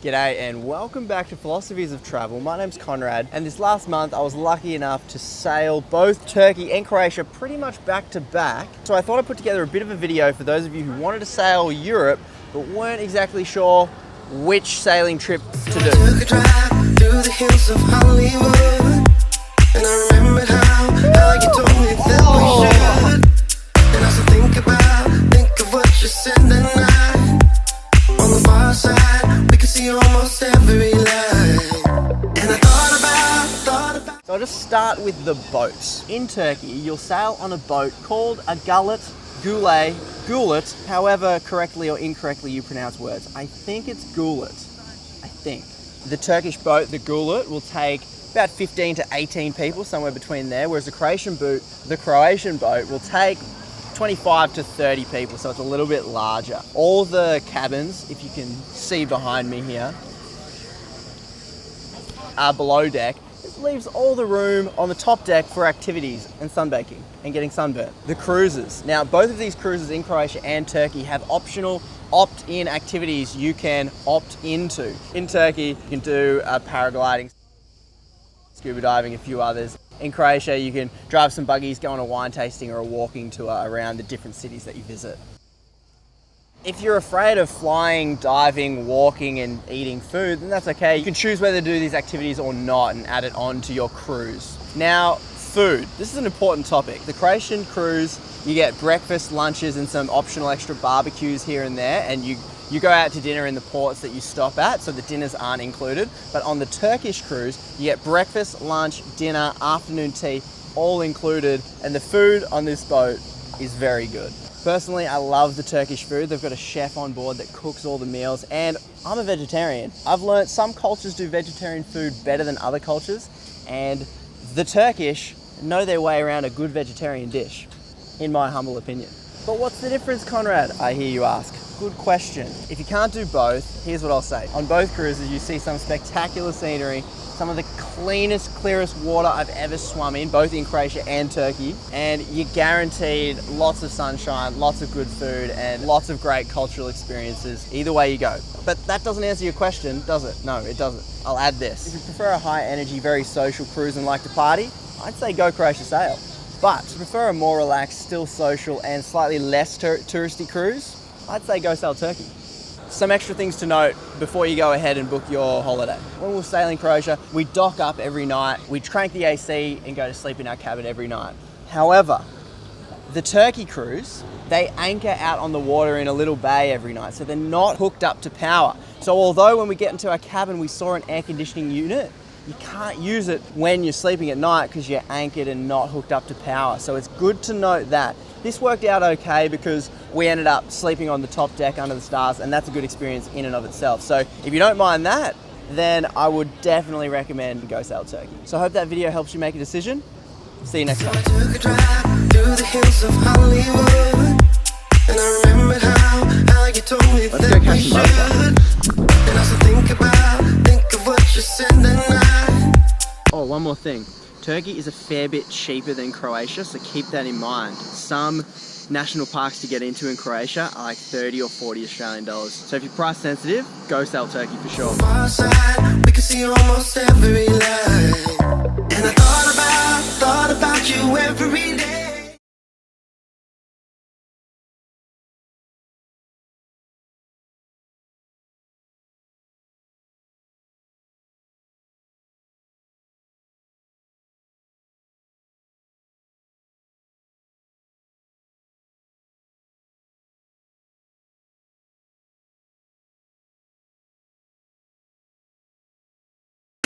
G'day and welcome back to Philosophies of Travel. My name's Konrad, and this last month I was lucky enough to sail both Turkey and Croatia pretty much back to back. So I thought I'd put together a bit of a video for those of you who wanted to sail Europe but weren't exactly sure which sailing trip to do. Took a drive through the hills of Hollywood, and I remembered how you told me that we should. And as I think of what you said that night, on the far side we could see almost every line. And I thought about. So I'll just start with the boats. In Turkey, you'll sail on a boat called a gullet, gulet, however correctly or incorrectly you pronounce words. I think it's gulet, I think. The Turkish boat, the gulet, will take about 15 to 18 people, somewhere between there, whereas the Croatian boat will take 25 to 30 people, so it's a little bit larger. All the cabins, if you can see behind me here, are below deck. It leaves all the room on the top deck for activities and sunbaking and getting sunburnt. The cruises. Now, both of these cruises in Croatia and Turkey have optional opt-in activities you can opt into. In Turkey, you can do paragliding, scuba diving, a few others. In Croatia, you can drive some buggies, go on a wine tasting or a walking tour around the different cities that you visit. If you're afraid of flying, diving, walking and eating food, then that's okay. You can choose whether to do these activities or not and add it on to your cruise. Now, food. This is an important topic. The Croatian cruise, you get breakfast, lunches and some optional extra barbecues here and there, and you go out to dinner in the ports that you stop at, so the dinners aren't included. But on the Turkish cruise, you get breakfast, lunch, dinner, afternoon tea, all included, and the food on this boat is very good. Personally, I love the Turkish food. They've got a chef on board that cooks all the meals, and I'm a vegetarian. I've learned some cultures do vegetarian food better than other cultures, and the Turkish know their way around a good vegetarian dish, in my humble opinion. But what's the difference, Konrad? I hear you ask. Good question. If you can't do both, here's what I'll say. On both cruises, you see some spectacular scenery, some of the cleanest, clearest water I've ever swum in, both in Croatia and Turkey. And you're guaranteed lots of sunshine, lots of good food, and lots of great cultural experiences, either way you go. But that doesn't answer your question, does it? No, it doesn't. I'll add this. If you prefer a high energy, very social cruise and like to party, I'd say go Croatia sail. But if you prefer a more relaxed, still social, and slightly less touristy cruise, I'd say go sail Turkey. Some extra things to note before you go ahead and book your holiday. When we're sailing Croatia, we dock up every night, we crank the AC and go to sleep in our cabin every night. However, the Turkey cruise, they anchor out on the water in a little bay every night, so they're not hooked up to power. So although when we get into our cabin we saw an air conditioning unit, you can't use it when you're sleeping at night because you're anchored and not hooked up to power. So it's good to note that. This worked out okay because we ended up sleeping on the top deck under the stars, and that's a good experience in and of itself. So if you don't mind that, then I would definitely recommend go sail Turkey. So I hope that video helps you make a decision. See you next time. I took a drive through the hills of Hollywood, and I remembered how you told me that we should. And as I think of what you said that night. Oh, one more thing. Turkey is a fair bit cheaper than Croatia, so keep that in mind. Some national parks to get into in Croatia are like 30 or 40 Australian dollars. So if you're price sensitive, go sail Turkey for sure. On the far side, we can see almost every line.